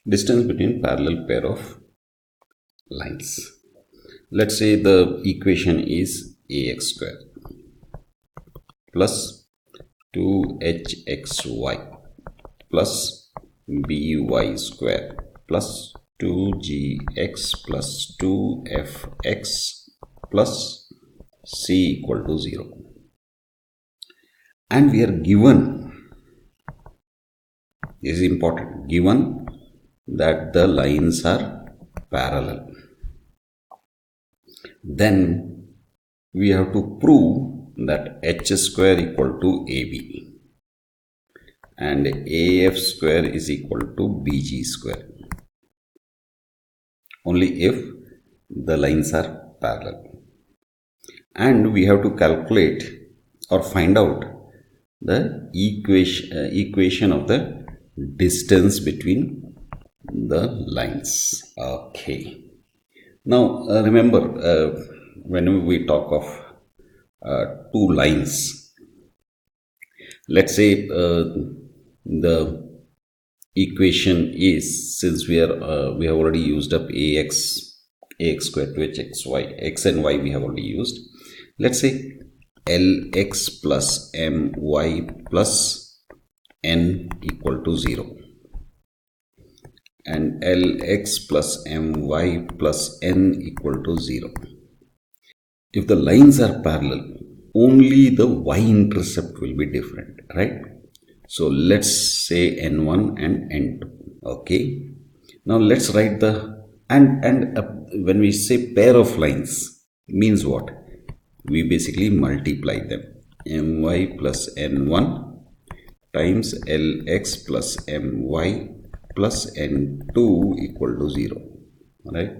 distance between parallel pair of lines. Let's say the equation is ax square plus 2hxy plus by square plus 2gx plus 2fx plus c equal to 0. And we are given, this is important, given that the lines are parallel. Then we have to prove that h square equal to ab and af square is equal to bg square only if the lines are parallel. And we have to calculate or find out the equation of the distance between the lines. Okay. Now remember, when we talk of two lines, let's say the equation is, since we have already used up ax square to hxy, x and y we have already used. Let's say lx plus my plus n equal to 0 and lx plus my plus n equal to 0. If the lines are parallel, only the y-intercept will be different, right? So let's say n1 and n2. Okay. Now let's write the when we say pair of lines, means what? We basically multiply them. My plus n1 times lx plus my plus n2 equal to 0. Alright.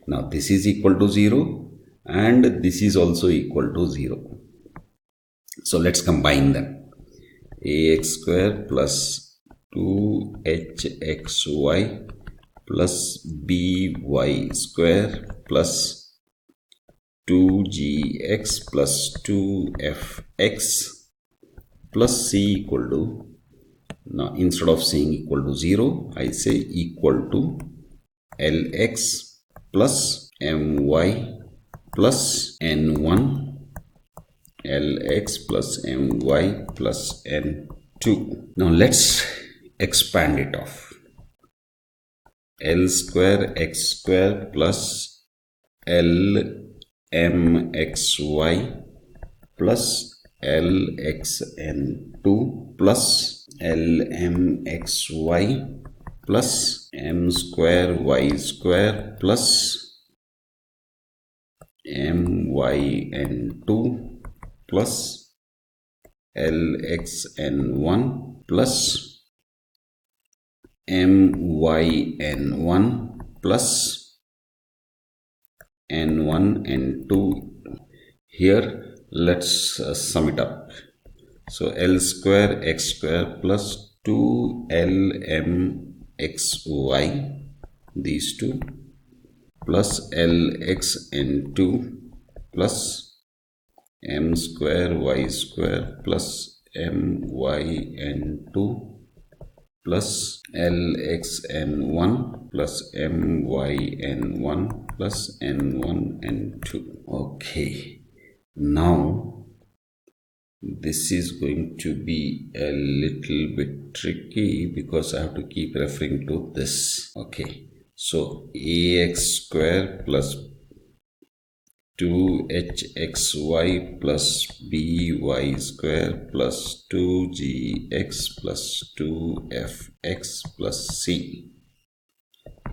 Now this is equal to 0 and this is also equal to 0. So let's combine them. Ax square plus 2hxy plus by square plus 2gx plus 2fx plus c equal to, now instead of saying equal to 0, I say equal to lx plus my plus n1 lx plus my plus n2. Now let's expand it off. L square x square plus lmxy plus lxn2 plus lmxy plus m square y square plus myn2 plus lxn1 plus myn1 plus n1 n2. Here let's sum it up. So L square x square plus 2lmxy, these two, plus lxn2 plus m square y square plus myn2 plus lxn1 plus myn1 plus n1 n2. Okay, now this is going to be a little bit tricky because I have to keep referring to this. Okay, so ax square plus 2hxy plus by square plus 2gx plus 2fx plus c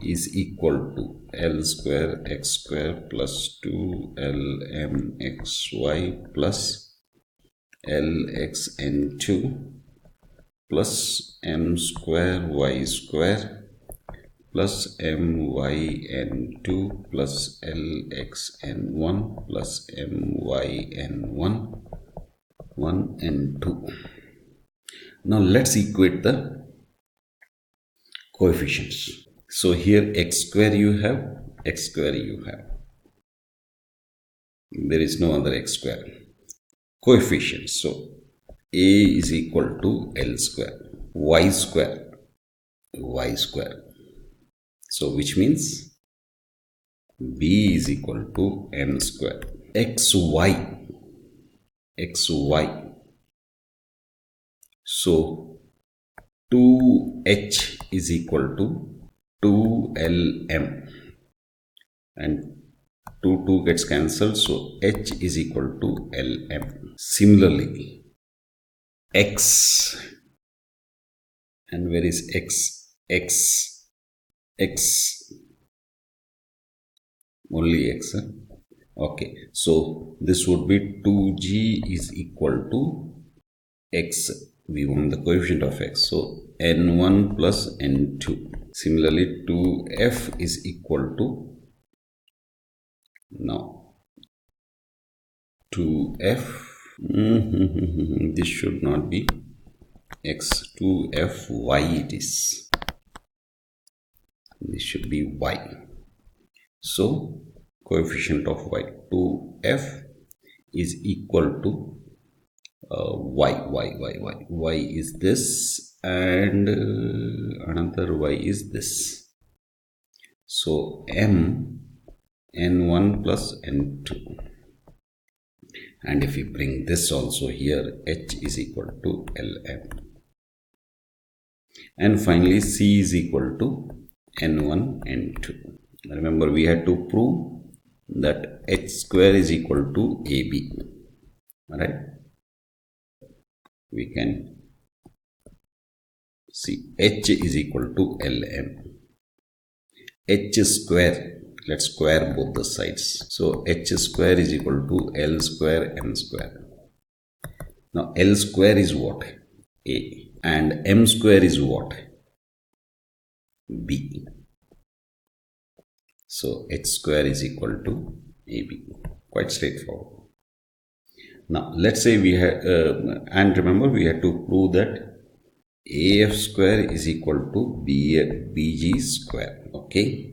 is equal to L square x square plus 2lmxy plus lxn2 plus m square y square plus myn2 plus lxn1 plus myn1 1 and 2. Now let's equate the coefficients. So here x square you have, x square you have. There is no other x square. Coefficients. So a is equal to L square, y square, y square. So which means b is equal to m square. xy. So 2h is equal to 2lm, and 2 gets cancelled, so h is equal to lm. Similarly, x, and where is x, only x, huh? Okay, so this would be 2g is equal to x. We want the coefficient of x, so n1 plus n2. Similarly, 2f is equal to, now 2f, this should not be x, 2fy it is, this should be y. So coefficient of y, 2f is equal to y is this, and another y is this. So m, n1 plus n2, and if we bring this also here, h is equal to lm, and finally c is equal to n1 n2. Remember, we had to prove that h square is equal to ab, right? We can see h is equal to lm. H square, let's square both the sides. So h square is equal to l square m square. Now l square is what? A. And m square is what? B. So h square is equal to ab. Quite straightforward. Now let's say we had, and remember we had to prove that af square is equal to bg square. Okay.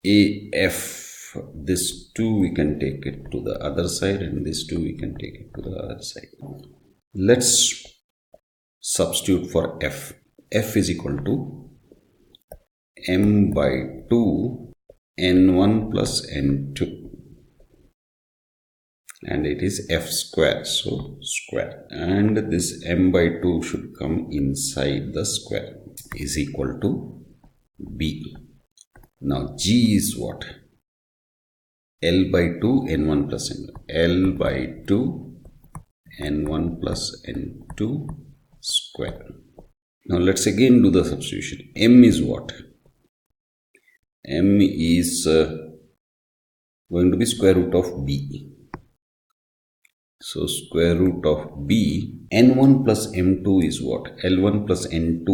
Af, this 2 we can take it to the other side, and this 2 we can take it to the other side. Let's substitute for f. F is equal to m by 2 n1 plus n2, and it is f square, so square, and this m by 2 should come inside the square, is equal to b. Now g is what? L by 2 n1 plus n2, L by 2 n1 plus n2 square. Now let's again do the substitution. M is what? M is going to be square root of b. So square root of b, n1 plus m2 is what? L1 plus n2.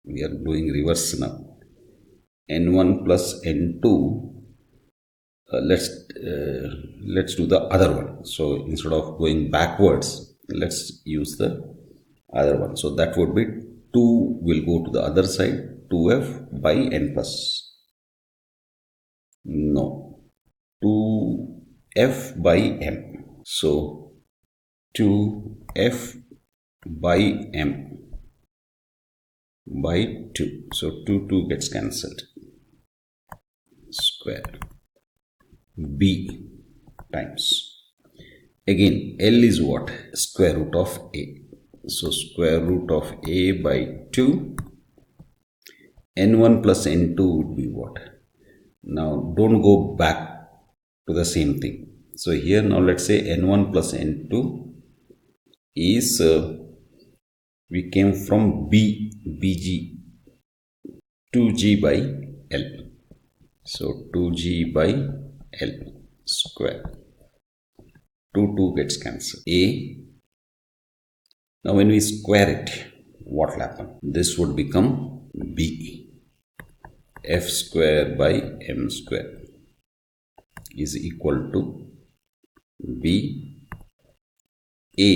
We are doing reverse now. n1 plus n2, let's do the other one. So instead of going backwards, let's use the other one. So that would be 2 will go to the other side, 2f by n plus, no, 2f by m. So 2f by m by 2. So 2 gets cancelled. Square b times, again L is what? Square root of a. So square root of a by 2. n1 plus n2 would be what? Now don't go back to the same thing. So here now let's say n1 plus n2 is, we came from bg, 2g by l. So 2g by l square. 2 gets cancelled. A. Now when we square it, what will happen? This would become b. F square by m square is equal to b a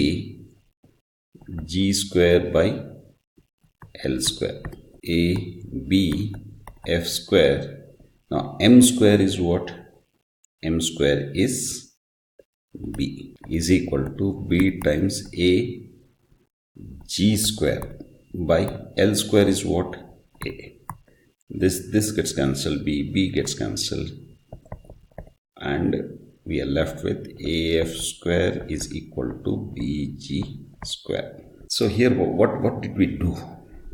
g square by l square. A b f square. Now m square is what? M square is b, is equal to b times a g square by l square is what? A. This gets cancelled, B gets cancelled, and we are left with AF square is equal to BG square. So here what did we do?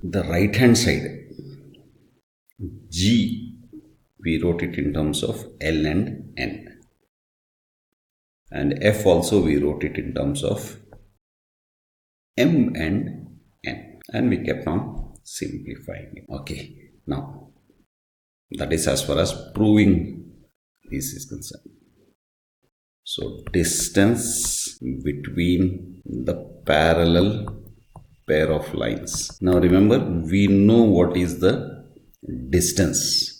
The right hand side, G, we wrote it in terms of L and N, and F also we wrote it in terms of M and N, and we kept on simplifying it. Okay, now that is as far as proving this is concerned. So distance between the parallel pair of lines. Now remember, we know what is the distance.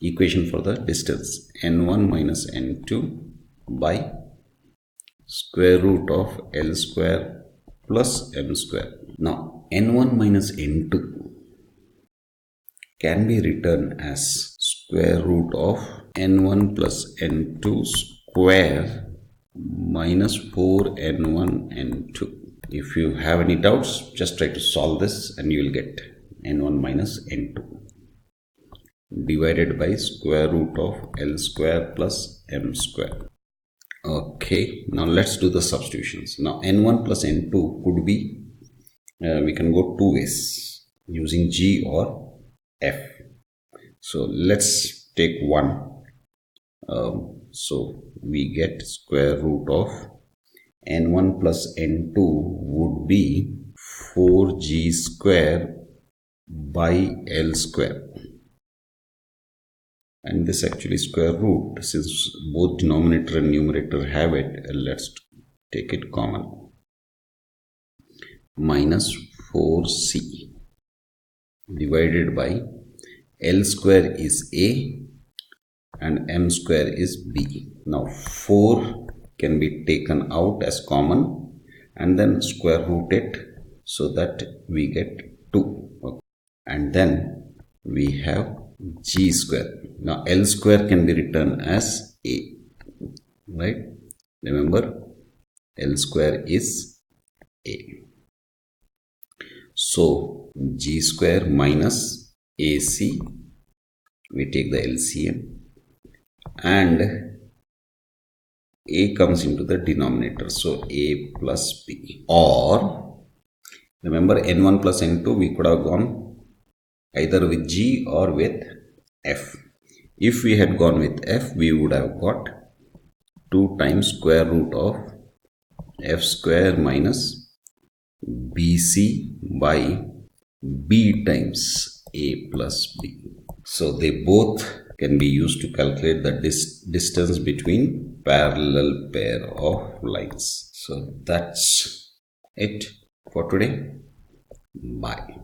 Equation for the distance, n1 minus n2 by square root of L square plus M square. Now n1 minus n2 can be written as square root of n1 plus n2 square minus 4n1 n2. If you have any doubts, just try to solve this and you will get n1 minus n2 divided by square root of L square plus M square. Okay, now let's do the substitutions. Now n1 plus n2 could be, we can go two ways using G or F. So let's take one. So we get square root of n1 plus n2 would be 4g square by L square. And this actually square root, since both denominator and numerator have it, let's take it common. Minus 4c divided by L square is A and M square is B. Now 4 can be taken out as common and then square root it so that we get 2. Okay. And then we have G square. Now L square can be written as A, right? Remember, L square is A. So G square minus AC, we take the LCM, and A comes into the denominator, so A plus B. Or remember, n1 plus n2 we could have gone either with G or with F. If we had gone with F, we would have got 2 times square root of F square minus BC by B times A plus B. So they both can be used to calculate the distance between parallel pair of lines. So that's it for today. Bye.